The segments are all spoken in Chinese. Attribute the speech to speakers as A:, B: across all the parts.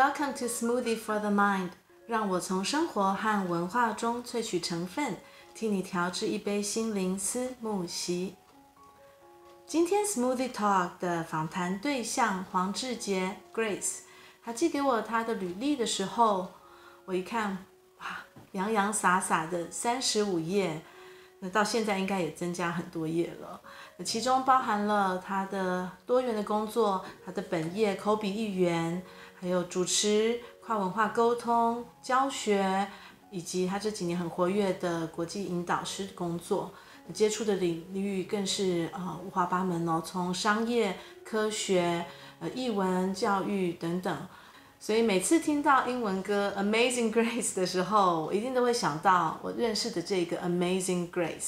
A: Welcome to Smoothie for the Mind， 让我从生活和文化中萃取成分，替你调制一杯心灵思慕席。今天 Smoothie Talk 的访谈对象黄志杰 Grace， 他寄给我他的履历的时候，我一看，哇，洋洋洒洒的35页，那到现在应该也增加很多页了。其中包含了他的多元的工作，他的本业口笔译员，还有主持、跨文化沟通、教学，以及他这几年很活跃的国际引导师工作。接触的领域更是五花八门哦，从商业、科学、艺文、教育等等。所以每次听到英文歌 Amazing Grace 的时候，我一定都会想到我认识的这个 Amazing Grace。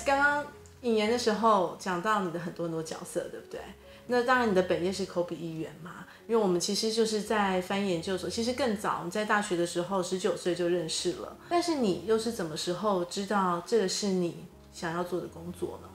A: 刚刚引言的时候讲到你的很多角色，对不对？那当然你的本业是口笔译员嘛，因为我们其实就是在翻译研究所，其实更早，你在大学的时候19岁就认识了。但是你又是怎么时候知道这个是你想要做的工作呢？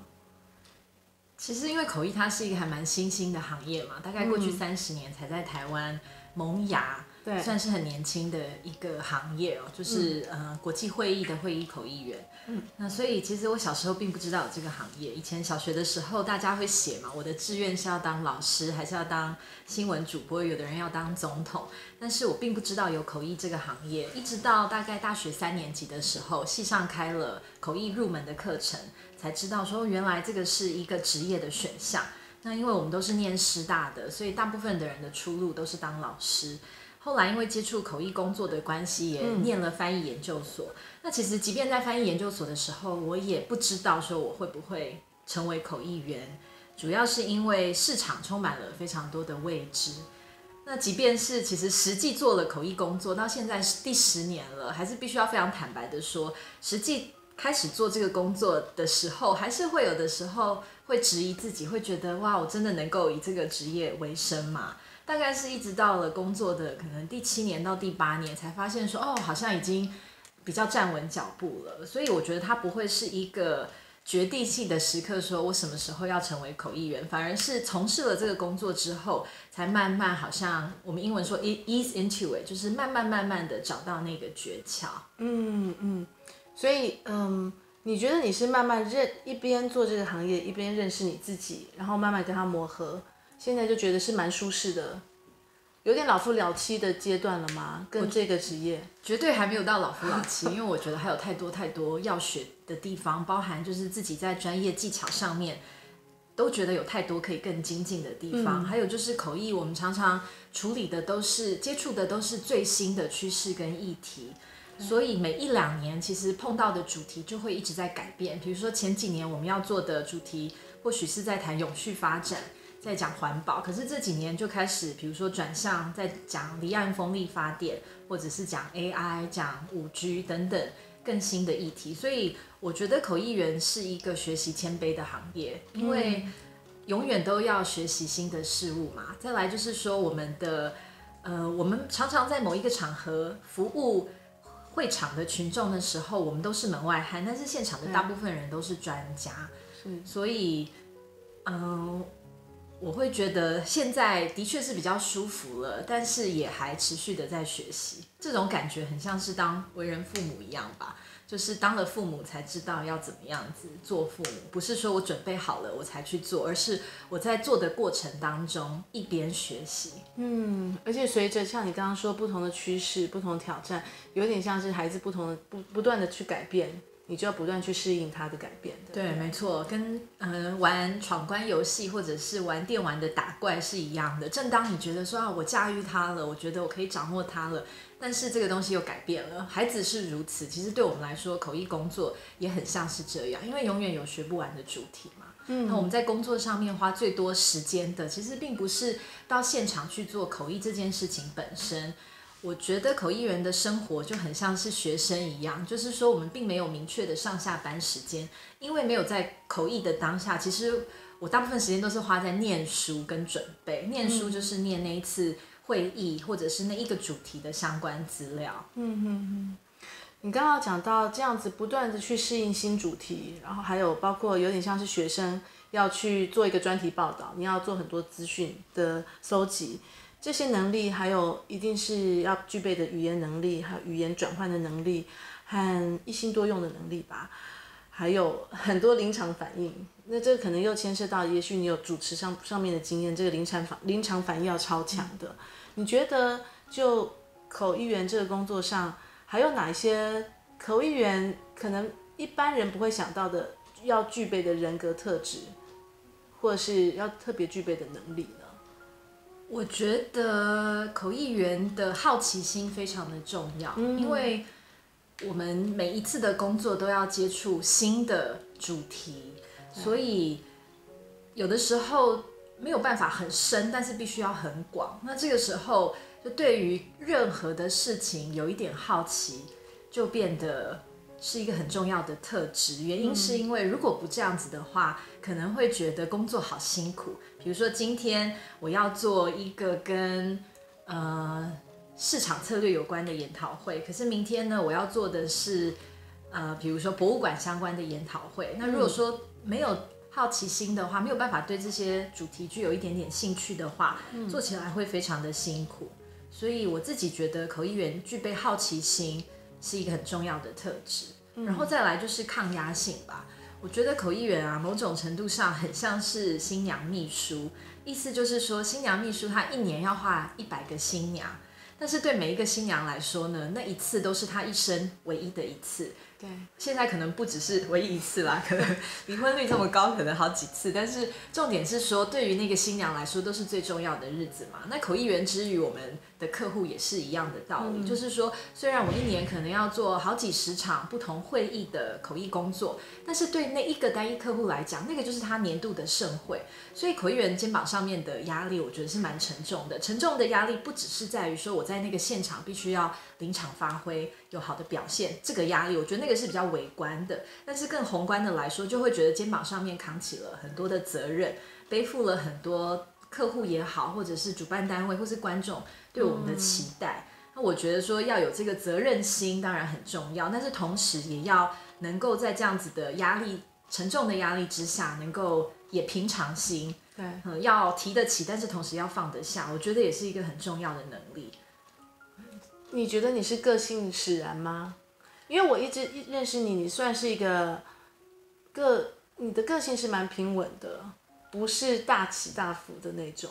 B: 其实因为口译它是一个还蛮新兴的行业嘛，大概过去30年才在台湾萌芽，对，算是很年轻的一个行业哦，就是国际会议的会议口译员。那所以其实我小时候并不知道有这个行业。以前小学的时候，大家会写嘛，我的志愿是要当老师，还是要当新闻主播？有的人要当总统，但是我并不知道有口译这个行业。一直到大概大学3年级的时候，系上开了口译入门的课程，才知道说原来这个是一个职业的选项。那因为我们都是念师大的，所以大部分的人的出路都是当老师。后来因为接触口译工作的关系，也念了翻译研究所。那其实即便在翻译研究所的时候，我也不知道说我会不会成为口译员，主要是因为市场充满了非常多的未知。那即便是其实实际做了口译工作，到现在是第10年了，还是必须要非常坦白的说，实际开始做这个工作的时候，还是会有的时候会质疑自己，会觉得哇，我真的能够以这个职业为生吗？大概是一直到了工作的可能第7年到第8年，才发现说哦，好像已经比较站稳脚步了。所以我觉得它不会是一个决定性的时刻，说我什么时候要成为口译员，反而是从事了这个工作之后，才慢慢好像我们英文说 ease into it， 就是慢慢的找到那个诀窍。
A: 所以你觉得你是慢慢一边做这个行业，一边认识你自己，然后慢慢跟他磨合，现在就觉得是蛮舒适的，有点老夫老妻的阶段了吗？跟这个职业
B: 绝对还没有到老夫老妻，因为我觉得还有太多要学的地方，包含就是自己在专业技巧上面都觉得有太多可以更精进的地方。还有就是口译，我们常常处理的接触的都是最新的趋势跟议题。所以每1-2年其实碰到的主题就会一直在改变。比如说前几年我们要做的主题，或许是在谈永续发展，在讲环保，可是这几年就开始，比如说转向在讲离岸风力发电，或者是讲 AI、讲5G 等等更新的议题。所以我觉得口译员是一个学习谦卑的行业，因为永远都要学习新的事物嘛。再来就是说我们常常在某一个场合服务会场的群众的时候，我们都是门外汉，但是现场的大部分人都是专家，所以我会觉得现在的确是比较舒服了，但是也还持续的在学习。这种感觉很像是当为人父母一样吧，就是当了父母才知道要怎么样子做父母，不是说我准备好了我才去做，而是我在做的过程当中一边学习。
A: 而且随着像你刚刚说不同的趋势、不同的挑战，有点像是孩子不断的去改变，你就要不断去适应他的改变的。
B: 对，没错，跟玩闯关游戏或者是玩电玩的打怪是一样的。正当你觉得说我驾驭它了，我觉得我可以掌握它了，但是这个东西又改变了。孩子是如此，其实对我们来说，口译工作也很像是这样，因为永远有学不完的主题嘛。那我们在工作上面花最多时间的，其实并不是到现场去做口译这件事情本身。我觉得口译员的生活就很像是学生一样，就是说我们并没有明确的上下班时间，因为没有在口译的当下，其实我大部分时间都是花在念书跟准备。念书就是念那一次会议或者是那一个主题的相关资料。
A: 你刚刚讲到这样子不断的去适应新主题，然后还有包括有点像是学生要去做一个专题报道，你要做很多资讯的搜集，这些能力还有一定是要具备的语言能力，还有语言转换的能力和一心多用的能力吧，还有很多临场反应。那这个可能又牵涉到，也许你有主持上面的经验，这个临场反应要超强的。你觉得就口译员这个工作上，还有哪一些口译员可能一般人不会想到的要具备的人格特质，或者是要特别具备的能力呢？
B: 我觉得口译员的好奇心非常的重要，因为我们每一次的工作都要接触新的主题，所以有的时候没有办法很深，但是必须要很广。那这个时候就对于任何的事情有一点好奇，就变得是一个很重要的特质。原因是因为如果不这样子的话，可能会觉得工作好辛苦。比如说今天我要做一个跟市场策略有关的研讨会，可是明天呢，我要做的是比如说博物馆相关的研讨会。那如果说没有好奇心的话，没有办法对这些主题具有一点点兴趣的话，做起来会非常的辛苦。所以我自己觉得口译员具备好奇心是一个很重要的特质。然后再来就是抗压性吧。我觉得口译员啊，某种程度上很像是新娘秘书，意思就是说，新娘秘书她一年要画100个新娘，但是对每一个新娘来说呢，那一次都是她一生唯一的一次。
A: 对，
B: 现在可能不只是唯一一次啦，可能离婚率这么高，可能好几次。但是重点是说，对于那个新娘来说，都是最重要的日子嘛。那口译员之于我们的客户也是一样的道理，就是说，虽然我一年可能要做好几十场不同会议的口译工作，但是对那一个单一客户来讲，那个就是他年度的盛会。所以口译员肩膀上面的压力，我觉得是蛮沉重的。沉重的压力不只是在于说我在那个现场必须要临场发挥，有好的表现，这个压力我觉得那个是比较微观的。但是更宏观的来说，就会觉得肩膀上面扛起了很多的责任，背负了很多客户也好，或者是主办单位或是观众对我们的期待。那我觉得说要有这个责任心当然很重要，但是同时也要能够在这样子的压力沉重的压力之下，能够也平常心，
A: 对，
B: 要提得起，但是同时要放得下，我觉得也是一个很重要的能力。
A: 你觉得你是个性使然吗？因为我一直认识你，你算是一个你的个性是蛮平稳的，不是大起大伏的那种。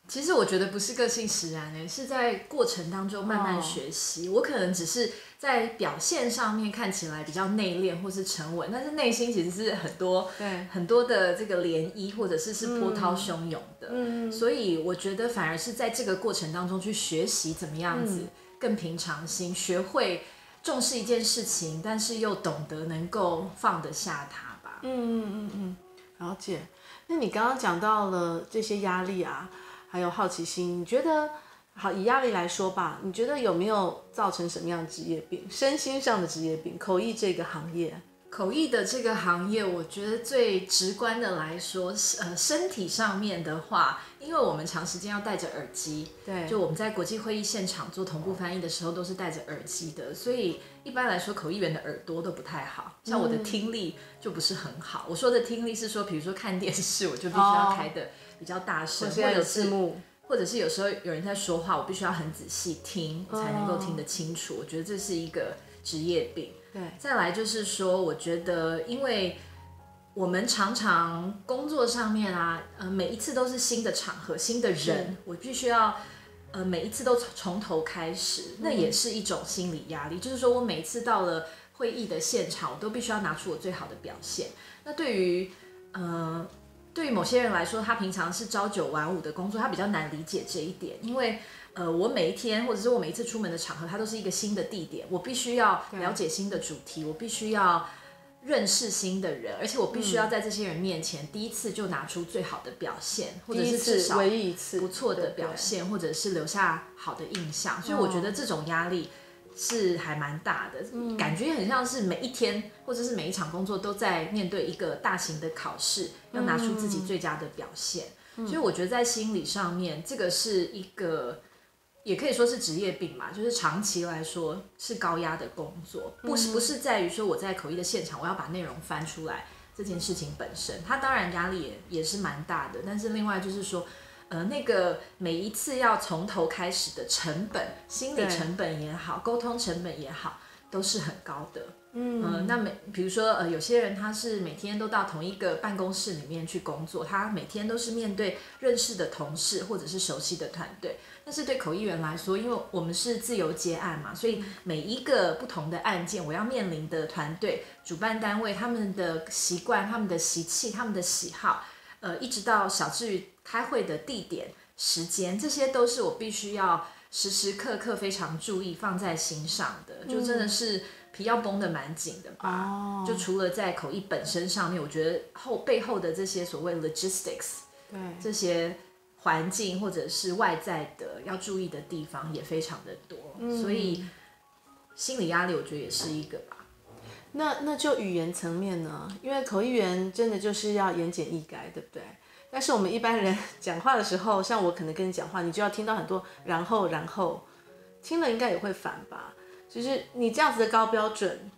B: 其实我觉得不是个性使然，是在过程当中慢慢学习。我可能只是在表现上面看起来比较内敛或是沉稳，但是内心其实是很多的这个涟漪，或者是波涛汹涌的。所以我觉得反而是在这个过程当中去学习怎么样子更平常心，学会重视一件事情，但是又懂得能够放得下它吧。
A: 了解。那你刚刚讲到了这些压力啊，还有好奇心，你觉得好以压力来说吧，你觉得有没有造成什么样的职业病？身心上的职业病？口译这个行业，
B: 口译的这个行业，我觉得最直观的来说，身体上面的话，因为我们长时间要戴着耳机，
A: 对，
B: 就我们在国际会议现场做同步翻译的时候，都是戴着耳机的，所以一般来说，口译员的耳朵都不太好，像我的听力就不是很好。我说的听力是说，比如说看电视，我就必须要开的比较大声，或者是有时候有人在说话，我必须要很仔细听，我才能够听得清楚。我觉得这是一个职业病。
A: 对，
B: 再来就是说，我觉得因为我们常常工作上面啊，每一次都是新的场合、新的人，我必须要每一次都从头开始，那也是一种心理压力。就是说我每一次到了会议的现场，我都必须要拿出我最好的表现。那对于某些人来说，他平常是朝9晚5的工作，他比较难理解这一点，因为我每一天或者是我每一次出门的场合，它都是一个新的地点，我必须要了解新的主题，我必须要认识新的人，而且我必须要在这些人面前第一次就拿出最好的表现，或者是至少
A: 唯一一次
B: 不错的表现，或者是留下好的印象。所以我觉得这种压力是还蛮大的，感觉很像是每一天或者是每一场工作都在面对一个大型的考试，要拿出自己最佳的表现。所以我觉得在心理上面，这个是一个也可以说是职业病嘛，就是长期来说是高压的工作，不是在于说我在口译的现场我要把内容翻出来这件事情本身，它当然压力也是蛮大的，但是另外就是说，那个每一次要从头开始的成本，心理成本也好，沟通成本也好，都是很高的。那比如说有些人他是每天都到同一个办公室里面去工作，他每天都是面对认识的同事或者是熟悉的团队。但是对口译员来说，因为我们是自由接案嘛，所以每一个不同的案件，我要面临的团队、主办单位他们的习惯、他们的习气、他们的喜好，一直到小至于开会的地点、时间，这些都是我必须要时时刻刻非常注意放在心上的，就真的是皮要绷得蛮紧的吧。就除了在口译本身上面，我觉得背后的这些所谓 logistics， 这些环境或者是外在的要注意的地方也非常的多，所以心理压力我觉得也是一个吧。
A: 那就语言层面呢？因为口译员真的就是要言简意赅，对不对？但是我们一般人讲话的时候，像我可能跟你讲话，你就要听到很多然后，听了应该也会烦吧？就是你这样子的高标准，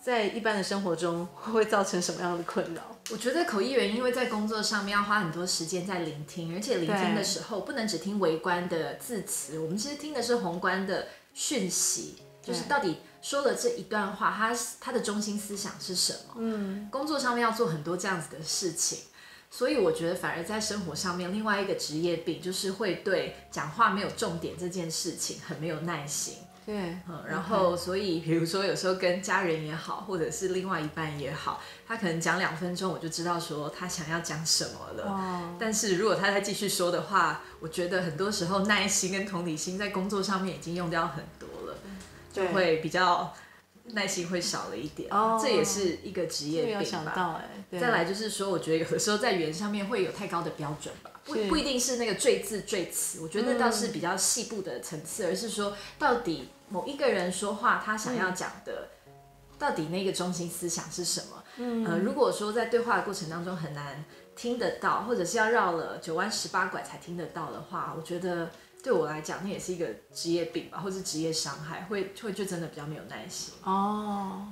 A: 在一般的生活中会造成什么样的困扰？
B: 我觉得口译员因为在工作上面要花很多时间在聆听，而且聆听的时候不能只听微观的字词，我们其实听的是宏观的讯息，就是到底说了这一段话，它的中心思想是什么？工作上面要做很多这样子的事情。所以我觉得反而在生活上面，另外一个职业病就是会对讲话没有重点这件事情很没有耐心。
A: 对，
B: 然后所以比如说有时候跟家人也好，或者是另外一半也好，他可能讲2分钟，我就知道说他想要讲什么了。但是如果他再继续说的话，我觉得很多时候耐心跟同理心在工作上面已经用掉很多了，就会比较耐心会少了一点。这也是一个职业病吧。
A: 没有想到
B: 再来就是说，我觉得有的时候在语言上面会有太高的标准吧，不一定是那个赘字赘词，我觉得那倒是比较细部的层次，而是说到底某一个人说话他想要讲的，到底那个中心思想是什么？如果说在对话的过程当中很难听得到，或者是要绕了9弯18拐才听得到的话，我觉得对我来讲那也是一个职业病吧，或是职业伤害，会就真的比较没有耐心。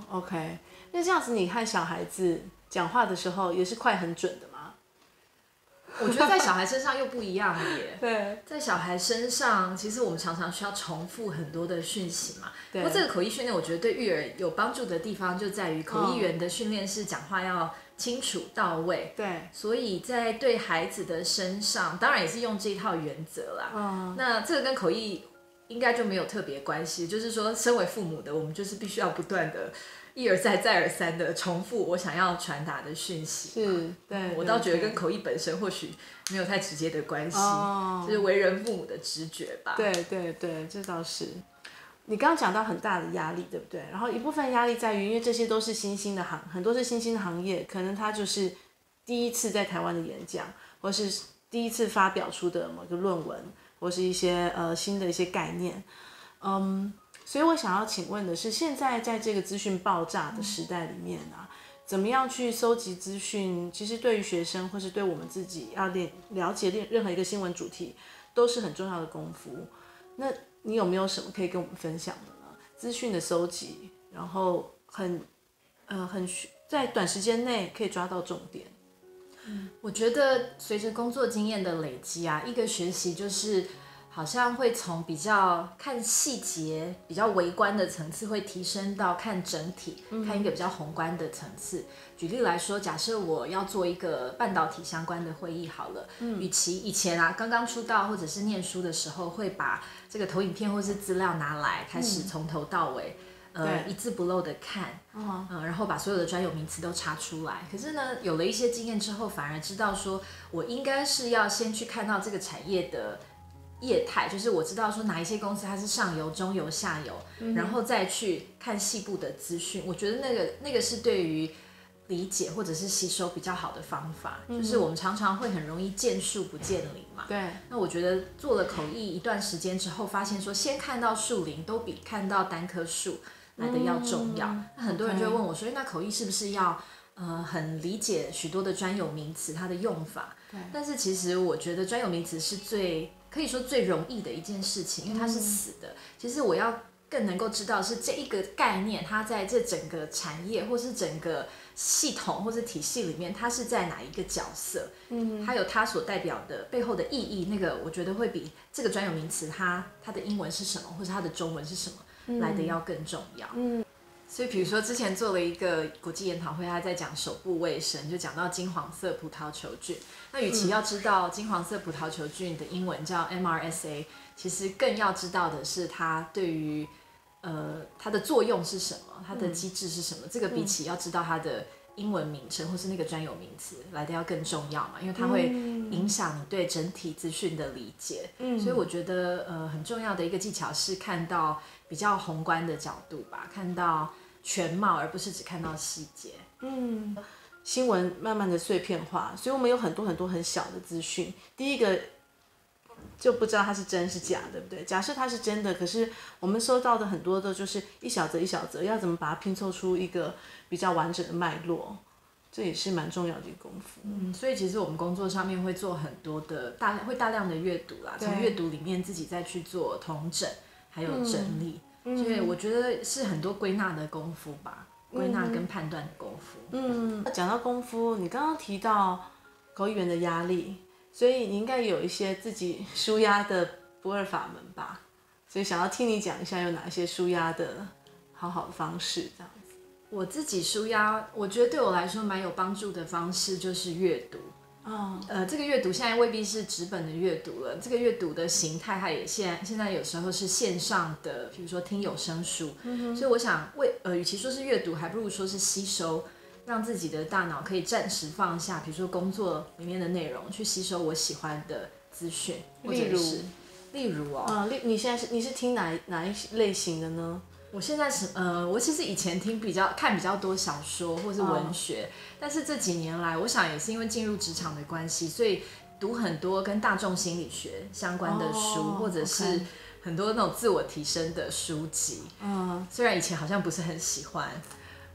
A: OK， 那这样子你和小孩子讲话的时候也是快很准的吗？
B: 我觉得在小孩身上又不一样了耶。
A: 对，
B: 在小孩身上，其实我们常常需要重复很多的讯息嘛。不过这个口译训练，我觉得对育儿有帮助的地方就在于口译员的训练是讲话要清楚到位。
A: 对，
B: 所以在对孩子的身上，当然也是用这一套原则啦。那这个跟口译应该就没有特别关系，就是说，身为父母的我们就是必须要不断的一而再再而三的重复我想要传达的讯息。
A: 是，对，
B: 我倒觉得跟口译本身或许没有太直接的关系，就是为人父母的直觉吧。
A: 对，这倒是。你刚刚讲到很大的压力，对不对？然后一部分压力在于，因为这些都是新兴的很多是新兴的行业，可能他就是第一次在台湾的演讲，或是第一次发表出的某个论文，或是一些新的一些概念。所以我想要请问的是，现在在这个资讯爆炸的时代里面啊，怎么样去搜集资讯？其实对于学生或是对我们自己要了解任何一个新闻主题，都是很重要的功夫。那你有没有什么可以跟我们分享的呢？资讯的搜集，然后在短时间内可以抓到重点。
B: 我觉得随着工作经验的累积啊，一个学习就是好像会从比较看细节、比较微观的层次，会提升到看整体，看一个比较宏观的层次。举例来说，假设我要做一个半导体相关的会议好了，与其以前啊刚刚出道或者是念书的时候，会把这个投影片或是资料拿来开始从头到尾。一字不漏的看，然后把所有的专有名词都查出来。可是呢，有了一些经验之后，反而知道说，我应该是要先去看到这个产业的业态，就是我知道说哪一些公司它是上游、中游、下游，然后再去看细部的资讯。我觉得那个是对于理解或者是吸收比较好的方法。就是我们常常会很容易见树不见林嘛。
A: 对。
B: 那我觉得做了口译一段时间之后，发现说先看到树林都比看到单棵树来的要重要。那很多人就会问我说，那口译是不是要很理解许多的专有名词它的用法？但是其实我觉得专有名词是最可以说最容易的一件事情，因为它是死的。其实我要更能够知道是这一个概念，它在这整个产业或是整个系统或是体系里面，它是在哪一个角色？还有它所代表的背后的意义，那个我觉得会比这个专有名词它的英文是什么，或是它的中文是什么，来的要更重要。所以比如说之前做了一个国际研讨会，他在讲手部卫生，就讲到金黄色葡萄球菌。那与其要知道金黄色葡萄球菌的英文叫 MRSA， 其实更要知道的是它对于它的作用是什么，它的机制是什么。这个比起要知道它的英文名称或是那个专有名词来的要更重要嘛，因为它会影响你对整体资讯的理解。所以我觉得很重要的一个技巧是看到比较宏观的角度吧，看到全貌，而不是只看到细节。
A: 新闻慢慢的碎片化，所以我们有很多很多很小的资讯。第一个就不知道它是真是假，对不对？假设它是真的，可是我们收到的很多的就是一小则一小则，要怎么把它拼凑出一个比较完整的脉络，这也是蛮重要的一个功夫。
B: 所以其实我们工作上面会做很多的大量的阅读啦，从阅读里面自己再去做统整，还有整理。所以我觉得是很多归纳的功夫吧，归纳跟判断的功夫。
A: 讲到功夫，你刚刚提到口译员的压力，所以你应该有一些自己抒压的不二法门吧？所以想要听你讲一下有哪些抒压的好的方式，这样子。
B: 我自己抒压，我觉得对我来说蛮有帮助的方式就是阅读。这个阅读现在未必是纸本的阅读了，这个阅读的形态它也现在有时候是线上的，比如说听有声书。所以我想与其说是阅读，还不如说是吸收，让自己的大脑可以暂时放下，比如说工作里面的内容，去吸收我喜欢的资讯，例如
A: 你现在你是听哪一类型的呢？
B: 我现在是我其实以前看比较多小说或是文学，但是这几年来，我想也是因为进入职场的关系，所以读很多跟大众心理学相关的书，或者是很多那种自我提升的书籍。虽然以前好像不是很喜欢，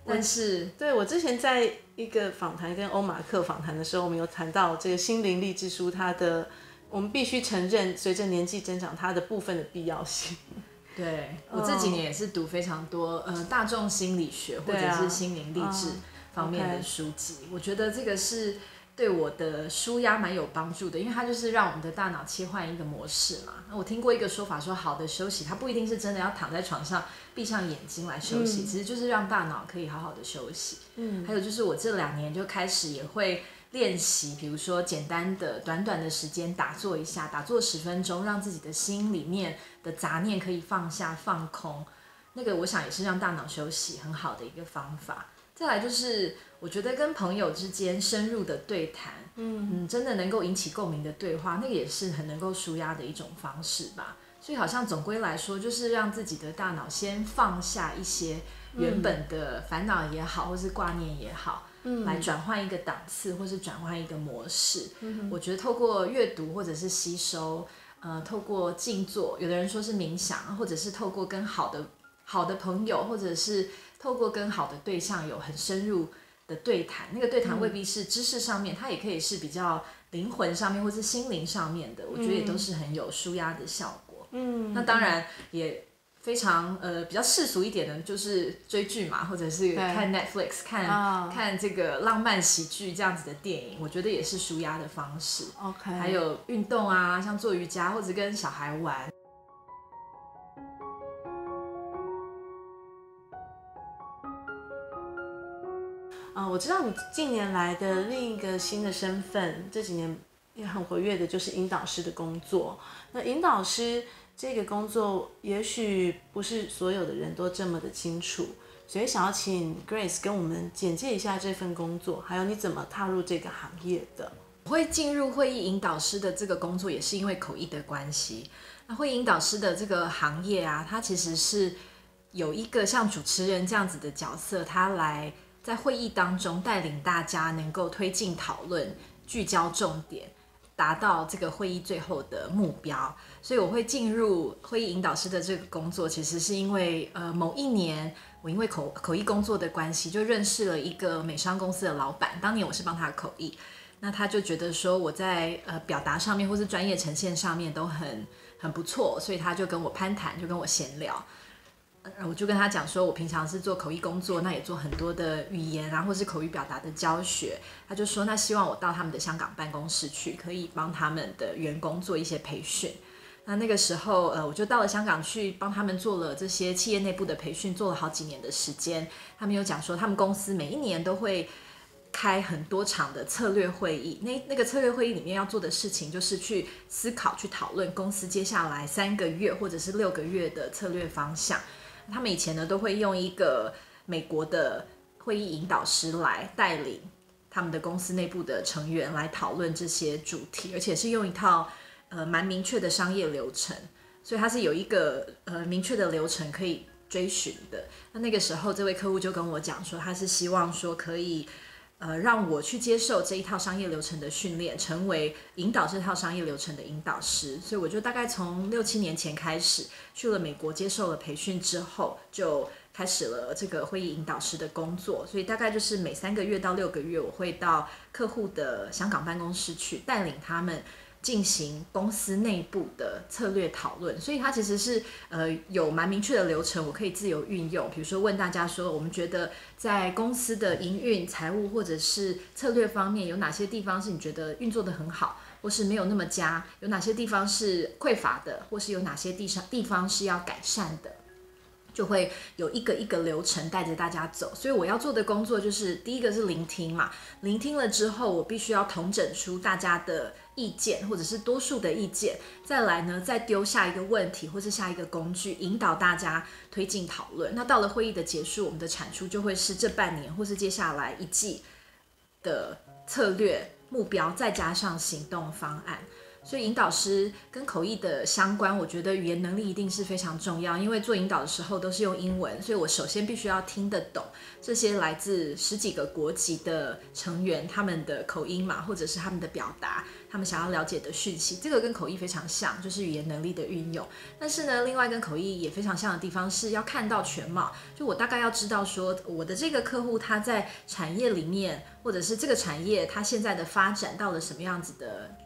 B: 但是
A: 对我之前在一个访谈跟欧马克访谈的时候，我们有谈到这个心灵励志书，我们必须承认，随着年纪增长，它的部分的必要性。
B: 对，我这几年也是读非常多大众心理学或者是心灵励志方面的书籍，我觉得这个是对我的抒压蛮有帮助的，因为它就是让我们的大脑切换一个模式嘛。我听过一个说法说，好的休息它不一定是真的要躺在床上闭上眼睛来休息，其实就是让大脑可以好好的休息。还有就是我这2年就开始也会练习，比如说简单的短短的时间打坐一下，打坐10分钟，让自己的心里面的杂念可以放下放空，那个我想也是让大脑休息很好的一个方法。再来就是我觉得跟朋友之间深入的对谈，真的能够引起共鸣的对话，那个也是很能够抒压的一种方式吧。所以好像总归来说，就是让自己的大脑先放下一些原本的烦恼也好，或是挂念也好，来转换一个档次，或是转换一个模式。我觉得透过阅读或者是吸收，透过静坐，有的人说是冥想，或者是透过跟好的朋友，或者是透过跟好的对象有很深入的对谈，那个对谈未必是知识上面，它也可以是比较灵魂上面或是心灵上面的，我觉得也都是很有抒压的效果。那当然也非常比较世俗一点的，就是追剧嘛，或者是看 Netflix， 看这个浪漫喜剧这样子的电影，我觉得也是抒压的方式。还有运动啊，像做瑜伽或者跟小孩玩。
A: 我知道你近年来的另一个新的身份，这几年也很活跃的，就是引导师的工作。那引导师这个工作，也许不是所有的人都这么的清楚，所以想要请 Grace 跟我们简介一下这份工作，还有你怎么踏入这个行业的。
B: 我会进入会议引导师的这个工作，也是因为口译的关系。那会议引导师的这个行业啊，它其实是有一个像主持人这样子的角色，他来在会议当中带领大家能够推进讨论，聚焦重点，达到这个会议最后的目标。所以我会进入会议引导师的这个工作，其实是因为某一年我因为口译工作的关系，就认识了一个美商公司的老板。当年我是帮他口译，那他就觉得说我在表达上面或是专业呈现上面都很不错，所以他就跟我攀谈，就跟我闲聊。我就跟他讲说，我平常是做口译工作，那也做很多的语言啊，或是口语表达的教学。他就说，那希望我到他们的香港办公室去，可以帮他们的员工做一些培训。那个时候，我就到了香港去帮他们做了这些企业内部的培训，做了好几年的时间。他们有讲说，他们公司每一年都会开很多场的策略会议，那个策略会议里面要做的事情就是去思考、去讨论公司接下来3个月或者是6个月的策略方向。他们以前呢都会用一个美国的会议引导师来带领他们的公司内部的成员来讨论这些主题，而且是用一套蛮明确的商业流程，所以它是有一个明确的流程可以追寻的。那个时候这位客户就跟我讲说，他是希望说可以让我去接受这一套商业流程的训练，成为引导这套商业流程的引导师。所以我就大概从6、7年前开始去了美国接受了培训之后，就开始了这个会议引导师的工作。所以大概就是每3个月到6个月，我会到客户的香港办公室去带领他们进行公司内部的策略讨论，所以它其实是有蛮明确的流程，我可以自由运用。比如说问大家说，我们觉得在公司的营运、财务或者是策略方面，有哪些地方是你觉得运作得很好，或是没有那么佳？有哪些地方是匮乏的，或是有哪些地方是要改善的？就会有一个一个流程带着大家走，所以我要做的工作就是第一个是聆听嘛，聆听了之后，我必须要统整出大家的意见或者是多数的意见，再来呢，再丢下一个问题或是下一个工具，引导大家推进讨论。那到了会议的结束，我们的产出就会是这半年或是接下来1季的策略目标，再加上行动方案。所以引导师跟口译的相关，我觉得语言能力一定是非常重要，因为做引导的时候都是用英文，所以我首先必须要听得懂这些来自10几个国籍的成员他们的口音嘛，或者是他们的表达，他们想要了解的讯息，这个跟口译非常像，就是语言能力的运用。但是呢，另外跟口译也非常像的地方是要看到全貌，就我大概要知道说我的这个客户他在产业里面，或者是这个产业他现在的发展到了什么样子的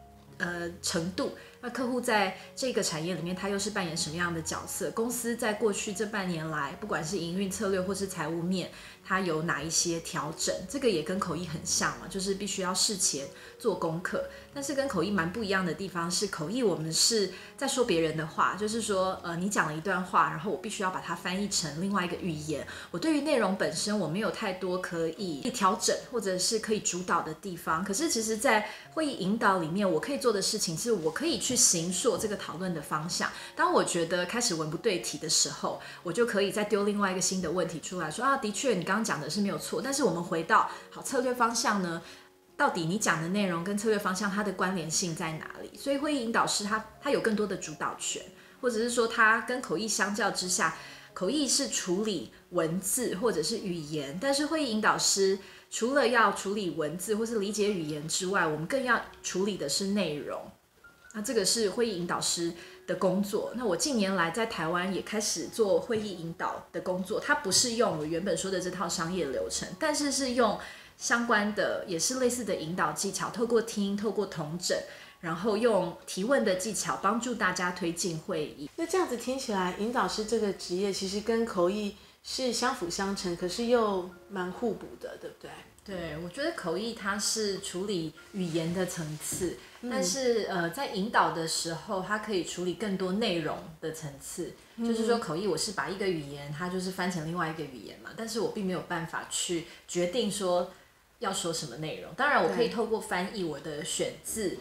B: 程度，那客户在这个产业里面他又是扮演什么样的角色？公司在过去这半年来，不管是营运策略或是财务面，它有哪一些调整？这个也跟口译很像嘛，就是必须要事前做功课。但是跟口译蛮不一样的地方是，口译我们是在说别人的话，就是说你讲了一段话，然后我必须要把它翻译成另外一个语言。我对于内容本身我没有太多可以调整或者是可以主导的地方。可是其实在会议引导里面，我可以做的事情是我可以去形塑这个讨论的方向。当我觉得开始文不对题的时候，我就可以再丢另外一个新的问题出来说的确你刚刚讲的是没有错，但是我们回到好策略方向呢，到底你讲的内容跟策略方向它的关联性在哪里？所以会议引导师他有更多的主导权，或者是说他跟口译相较之下，口译是处理文字或者是语言，但是会议引导师除了要处理文字或是理解语言之外，我们更要处理的是内容。那这个是会议引导师的工作。那我近年来在台湾也开始做会议引导的工作，它不是用我原本说的这套商业流程，但是是用相关的也是类似的引导技巧，透过听，透过统整，然后用提问的技巧帮助大家推进会议。
A: 那这样子听起来，引导师这个职业其实跟口译是相辅相成，可是又蛮互补的，对不对？
B: 对，我觉得口译它是处理语言的层次，但是在引导的时候，它可以处理更多内容的层次。就是说口译我是把一个语言它就是翻成另外一个语言嘛，但是我并没有办法去决定说要说什么内容。当然我可以透过翻译我的选字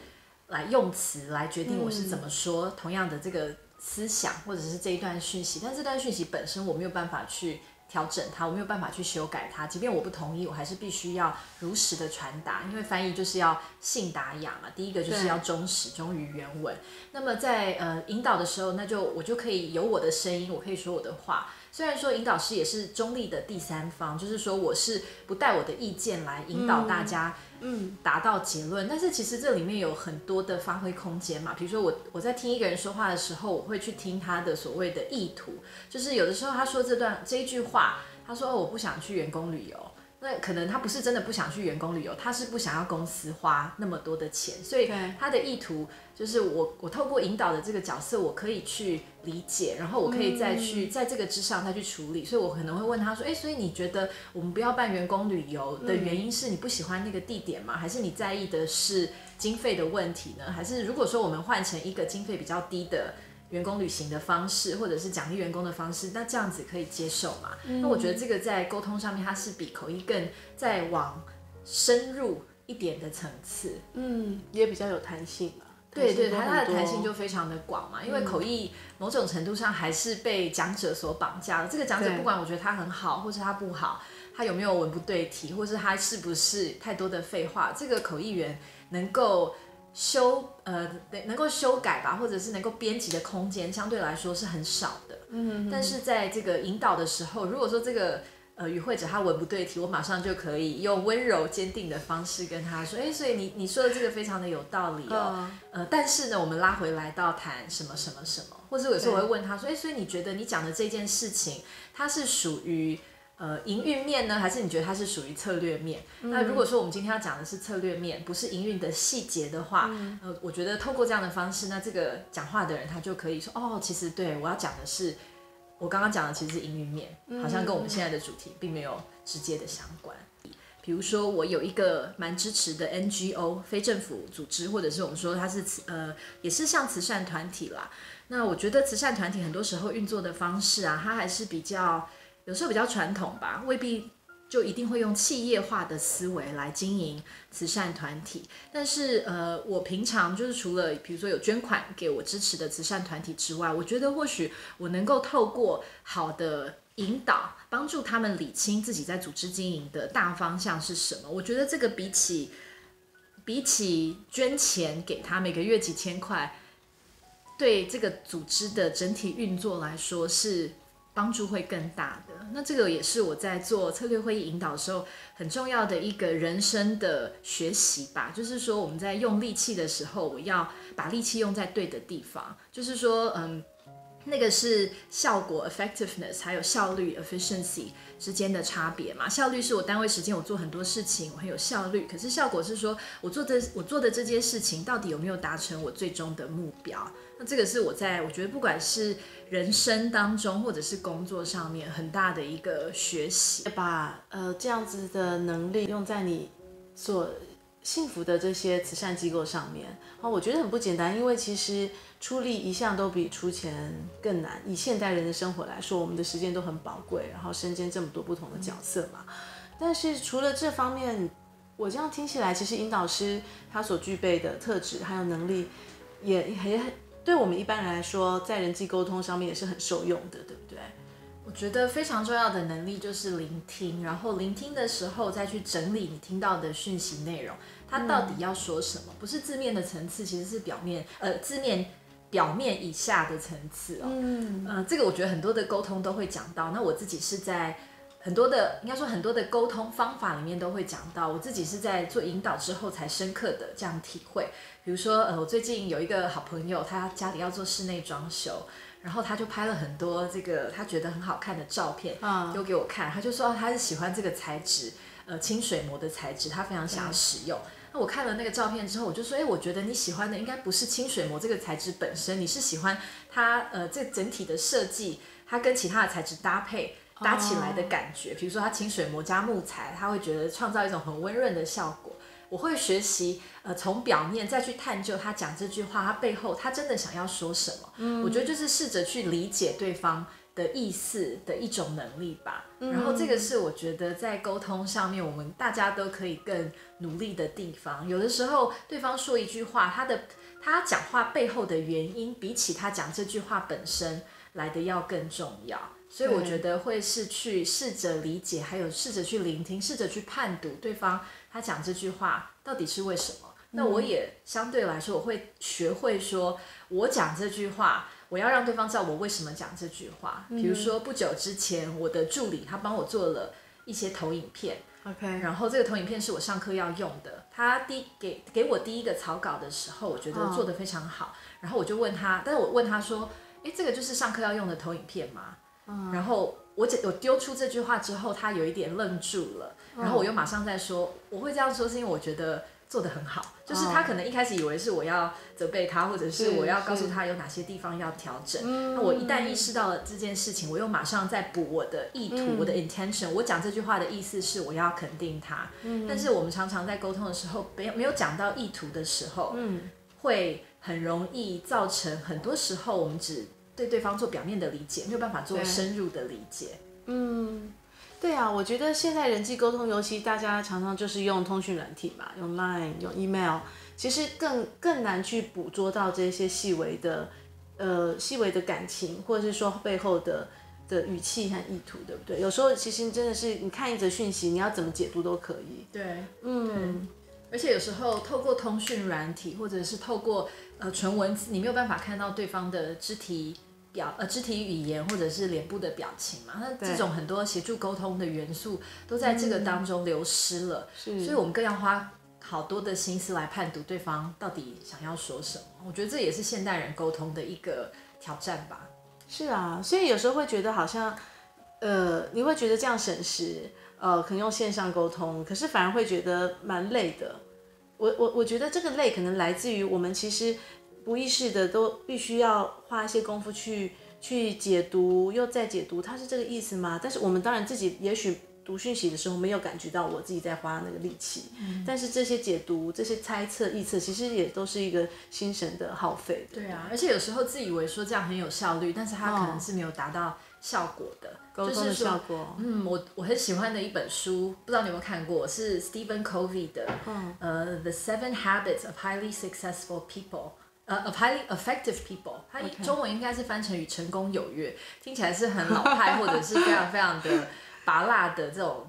B: 来用词来决定我是怎么说同样的这个思想或者是这一段讯息，但这段讯息本身我没有办法去调整它，我没有办法去修改它，即便我不同意，我还是必须要如实的传达，因为翻译就是要信达雅嘛，第一个就是要忠实，忠于原文。那么在引导的时候，我就可以有我的声音，我可以说我的话。虽然说引导师也是中立的第三方，就是说我是不带我的意见来引导大家达到结论，但是其实这里面有很多的发挥空间嘛。比如说我在听一个人说话的时候，我会去听他的所谓的意图，就是有的时候他说这一句话，他说我不想去员工旅游，那可能他不是真的不想去员工旅游，他是不想要公司花那么多的钱，所以他的意图就是我透过引导的这个角色，我可以去理解，然后我可以再去在这个之上再去处理，所以我可能会问他说，所以你觉得我们不要办员工旅游的原因是你不喜欢那个地点吗？还是你在意的是经费的问题呢？还是如果说我们换成一个经费比较低的员工旅行的方式，或者是奖励员工的方式，那这样子可以接受吗？那我觉得这个在沟通上面，它是比口译更再往深入一点的层次，
A: 也比较有弹性嘛。
B: 对，它的弹性就非常的广嘛，因为口译某种程度上还是被讲者所绑架了。这个讲者不管我觉得他很好，或是他不好，他有没有文不对题，或是他是不是太多的废话，这个口译员能够能够修改吧，或者是能够编辑的空间相对来说是很少的。但是在这个引导的时候，如果说这个与会者他文不对题，我马上就可以用温柔坚定的方式跟他说，所以你说的这个非常的有道理哦。但是呢，我们拉回来到谈什么什么什么，或者有时候我会问他说，所以你觉得你讲的这件事情，它是属于营运面呢，还是你觉得它是属于策略面？那如果说我们今天要讲的是策略面，不是营运的细节的话，我觉得透过这样的方式，那这个讲话的人他就可以说，其实对我要讲的是，我刚刚讲的其实是营运面，好像跟我们现在的主题并没有直接的相关。比如说，我有一个蛮支持的 NGO 非政府组织，或者是我们说它是也是像慈善团体啦。那我觉得慈善团体很多时候运作的方式啊，它还是有时候比较传统吧，未必就一定会用企业化的思维来经营慈善团体。但是我平常就是除了比如说有捐款给我支持的慈善团体之外，我觉得或许我能够透过好的引导，帮助他们理清自己在组织经营的大方向是什么。我觉得这个比起捐钱给他每个月几千块，对这个组织的整体运作来说是帮助会更大的。那这个也是我在做策略会议引导的时候很重要的一个人生的学习吧，就是说我们在用力气的时候，我要把力气用在对的地方，就是说那个是效果 effectiveness 还有效率 efficiency 之间的差别嘛。效率是我单位时间我做很多事情我很有效率，可是效果是说我做的这些事情到底有没有达成我最终的目标。那这个是我觉得不管是人生当中或者是工作上面很大的一个学习。
A: 把这样子的能力用在你所幸福的这些慈善机构上面，我觉得很不简单，因为其实出力一向都比出钱更难。以现代人的生活来说，我们的时间都很宝贵，然后身兼这么多不同的角色嘛。但是除了这方面，我这样听起来，其实引导师他所具备的特质还有能力，也很对我们一般人来说，在人际沟通上面也是很受用的，对不对？
B: 我觉得非常重要的能力就是聆听，然后聆听的时候再去整理你听到的讯息内容，它到底要说什么？不是字面的层次，其实是字面表面以下的层次哦。这个我觉得很多的沟通都会讲到。那我自己是在很多的沟通方法里面都会讲到，我自己是在做引导之后才深刻的这样体会。比如说我最近有一个好朋友，他家里要做室内装修，然后他就拍了很多这个他觉得很好看的照片丢给我看，他就说他是喜欢这个材质，清水膜的材质，他非常想要使用。那我看了那个照片之后，我就说，我觉得你喜欢的应该不是清水膜这个材质本身，你是喜欢它这整体的设计，它跟其他的材质搭起来的感觉。比如说它清水膜加木材，他会觉得创造一种很温润的效果。我会学习从表面再去探究他讲这句话，他背后他真的想要说什么。我觉得就是试着去理解对方的意思的一种能力吧。然后这个是我觉得在沟通上面我们大家都可以更努力的地方。有的时候对方说一句话，他讲话背后的原因比起他讲这句话本身来的要更重要。所以我觉得会是去试着理解，还有试着去聆听，试着去判读对方他讲这句话到底是为什么。那我也相对来说，我会学会说，我讲这句话，我要让对方知道我为什么讲这句话。比如说不久之前，我的助理他帮我做了一些投影片，然后这个投影片是我上课要用的。他给我第一个草稿的时候，我觉得做得非常好。然后我就问他，但是我问他说，这个就是上课要用的投影片吗？然后我丢出这句话之后，他有一点愣住了，然后我又马上再说，我会这样说是因为我觉得做得很好，就是他可能一开始以为是我要责备他，或者是我要告诉他有哪些地方要调整。那我一旦意识到了这件事情，我又马上再补我的意图，我的 intention。我讲这句话的意思是我要肯定他，但是我们常常在沟通的时候，没有讲到意图的时候，会很容易造成很多时候我们只对对方做表面的理解，没有办法做深入的理解。
A: 对啊，我觉得现在人际沟通，尤其大家常常就是用通讯软体嘛，用 Line、用 Email， 其实更难去捕捉到这些细微的感情，或者是说背后的语气和意图，对不对？有时候其实真的是你看一则讯息，你要怎么解读都可以。
B: 对，而且有时候透过通讯软体，或者是透过纯文字，你没有办法看到对方的肢体语言或者是脸部的表情嘛，那这种很多协助沟通的元素都在这个当中流失了，所以我们更要花好多的心思来判读对方到底想要说什么。我觉得这也是现代人沟通的一个挑战吧。
A: 是啊，所以有时候会觉得好像你会觉得这样省时，可能用线上沟通，可是反而会觉得蛮累的。我觉得这个累可能来自于我们其实不意识的都必须要花一些功夫去解读，又再解读，它是这个意思吗？但是我们当然自己也许读讯息的时候没有感觉到我自己在花那个力气，但是这些解读、这些猜测、臆测，其实也都是一个心神的耗费。
B: 对啊，而且有时候自以为说这样很有效率，但是它可能是没有达到效果的。
A: 沟通的效果。
B: 我很喜欢的一本书，不知道你有没有看过，是 Stephen Covey 的The 7 Habits of Highly Successful People。of highly effective people， 它中文应该是翻成与成功有约，听起来是很老派或者是非常非常的拔辣的这种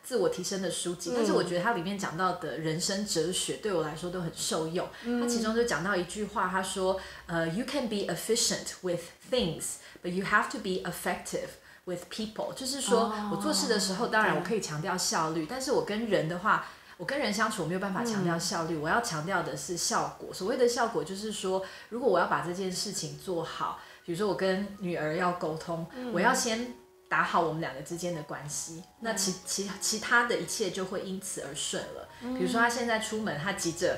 B: 自我提升的书籍，但是我觉得它里面讲到的人生哲学对我来说都很受用。它其中就讲到一句话，他说You can be efficient with things, but you have to be effective with people， 就是说我做事的时候，当然我可以强调效率，但是我跟人的话。我跟人相处，我没有办法强调效率，我要强调的是效果。所谓的效果，就是说，如果我要把这件事情做好，比如说我跟女儿要沟通，我要先打好我们两个之间的关系，那其他的一切就会因此而顺了。比如说她现在出门，她急着，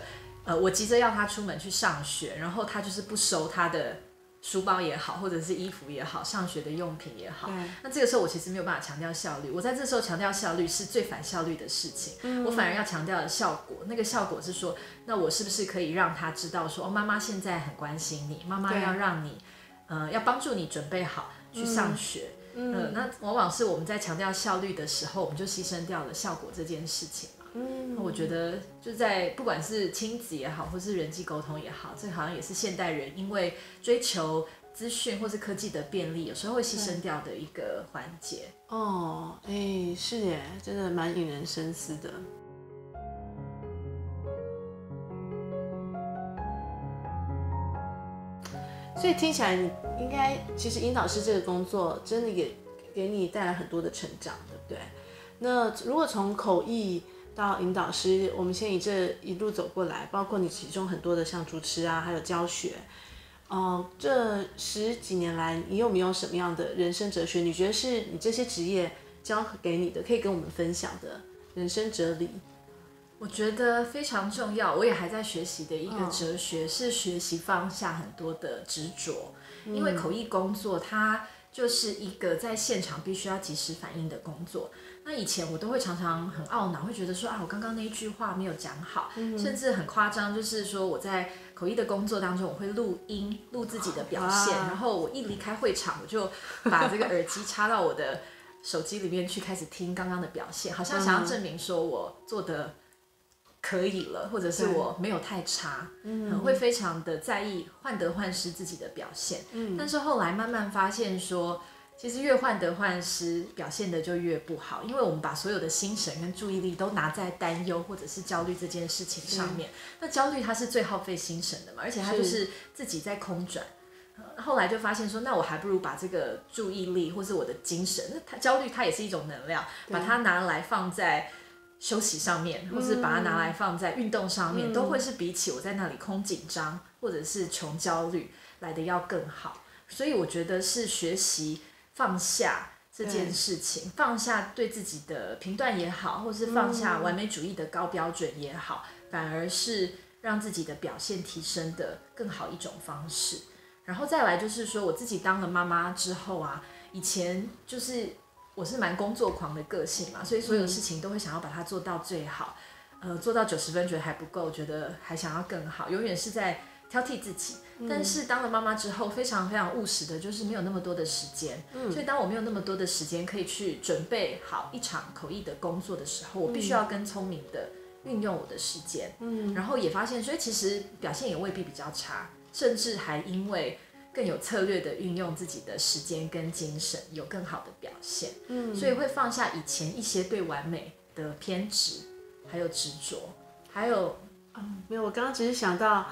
B: 我急着要她出门去上学，然后她就是不收她的书包也好，或者是衣服也好，上学的用品也好，那这个时候我其实没有办法强调效率。我在这时候强调效率是最反效率的事情，我反而要强调的效果。那个效果是说，那我是不是可以让他知道说，妈妈现在很关心你，妈妈要让你，要帮助你准备好去上学。那往往是我们在强调效率的时候，我们就牺牲掉了效果这件事情。那我觉得就在不管是亲子也好，或是人际沟通也好，这好像也是现代人因为追求资讯或是科技的便利，有时候会牺牲掉的一个环节。
A: 是耶，真的蛮引人深思的。所以听起来，你应该其实引导师这个工作真的也给你带来很多的成长，对不对？那如果从口译到引导师，我们先以这一路走过来，包括你其中很多的像主持啊，还有教学，这10几年来，你有没有什么样的人生哲学？你觉得是你这些职业教给你的，可以跟我们分享的人生哲理？
B: 我觉得非常重要，我也还在学习的一个哲学是学习放下很多的执着，因为口译工作它就是一个在现场必须要及时反应的工作。那以前我都会常常很懊恼，会觉得说我刚刚那一句话没有讲好，甚至很夸张，就是说我在口译的工作当中，我会录音录自己的表现，然后我一离开会场，我就把这个耳机插到我的手机里面去，开始听刚刚的表现，好像想要证明说我做的可以了，或者是我没有太差，会非常的在意患得患失自己的表现。但是后来慢慢发现说，其实越患得患失，表现的就越不好，因为我们把所有的心神跟注意力都拿在担忧或者是焦虑这件事情上面。那焦虑它是最耗费心神的嘛，而且它就是自己在空转。后来就发现说，那我还不如把这个注意力或是我的精神，那焦虑它也是一种能量，把它拿来放在休息上面，或是把它拿来放在运动上面，都会是比起我在那里空紧张或者是穷焦虑来的要更好。所以我觉得是学习放下这件事情，放下对自己的评断也好，或是放下完美主义的高标准也好，反而是让自己的表现提升的更好一种方式。然后再来就是说，我自己当了妈妈之后啊，以前就是我是蛮工作狂的个性嘛，所以所有事情都会想要把它做到最好，做到90分觉得还不够，觉得还想要更好，永远是在挑剔自己。但是当了妈妈之后，非常非常务实的，就是没有那么多的时间。所以当我没有那么多的时间可以去准备好一场口译的工作的时候，我必须要更聪明的运用我的时间。然后也发现，所以其实表现也未必比较差，甚至还因为更有策略的运用自己的时间跟精神，有更好的表现。所以会放下以前一些对完美的偏执，还有执着，还有
A: 没有，我刚刚只是想到，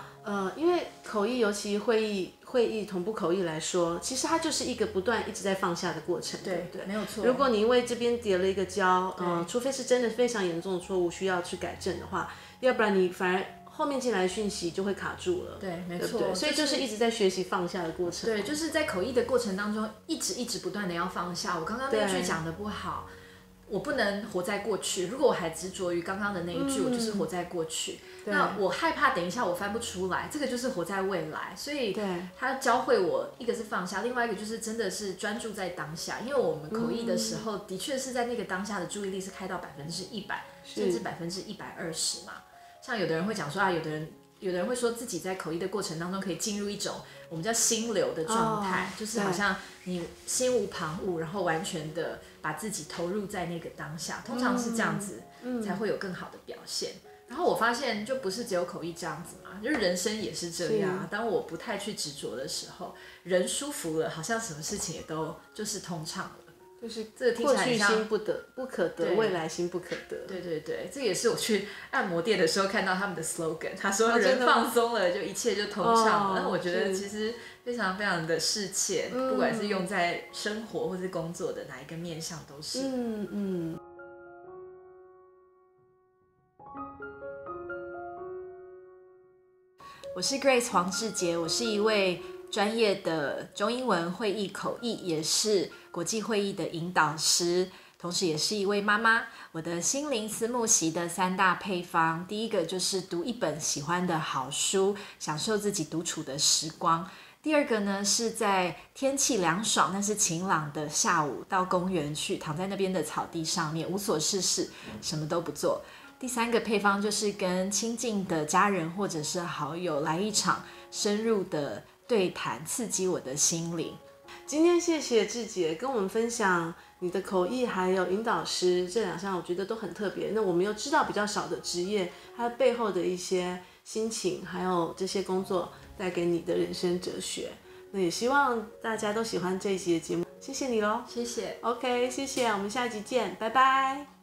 A: 因为口译，尤其会议同步口译来说，其实它就是一个不断一直在放下的过程，对不对？
B: 没有错。
A: 如果你因为这边跌了一个跤，除非是真的非常严重的错误需要去改正的话，要不然你反而后面进来的讯息就会卡住了。
B: 对，没错。
A: 对不对？所以就是一直在学习放下的过程。
B: 对，就是在口译的过程当中，一直不断的要放下。我刚刚那句讲的不好。我不能活在过去，如果我还执着于刚刚的那一句，我就是活在过去。那我害怕等一下我翻不出来，这个就是活在未来。所以他教会我，一个是放下，另外一个就是真的是专注在当下。因为我们口译的时候，的确是在那个当下的注意力是开到100%，甚至120%嘛。像有的人会讲说啊，有的人会说自己在口译的过程当中可以进入一种我们叫心流的状态，就是好像你心无旁骛，然后完全的把自己投入在那个当下，通常是这样子才会有更好的表现。然后我发现就不是只有口译这样子嘛，就是人生也是这样。当我不太去执着的时候，人舒服了，好像什么事情也都就是通畅了。
A: 就是
B: 这个听起来
A: 过去心不可得，未来心不可得。
B: 对，这也是我去按摩店的时候看到他们的 slogan， 他说人放松了，就一切就通畅了。那我觉得其实非常非常的适切，不管是用在生活或是工作的哪一个面向都是。我是 Grace 黄志杰，我是一位专业的中英文会议口译，也是国际会议的引导师，同时也是一位妈妈。我的心灵思慕习的3大配方，第一个就是读一本喜欢的好书，享受自己独处的时光。第二个呢，是在天气凉爽但是晴朗的下午，到公园去，躺在那边的草地上面，无所事事，什么都不做。第3个配方就是跟亲近的家人或者是好友来一场深入的对谈，刺激我的心灵。
A: 今天谢谢志杰跟我们分享你的口译还有引导师这2项，我觉得都很特别。那我们又知道比较少的职业，它背后的一些心情，还有这些工作带给你的人生哲学。那也希望大家都喜欢这一集的节目，谢谢你咯。
B: 谢谢。
A: OK， 谢谢，我们下集见，拜拜。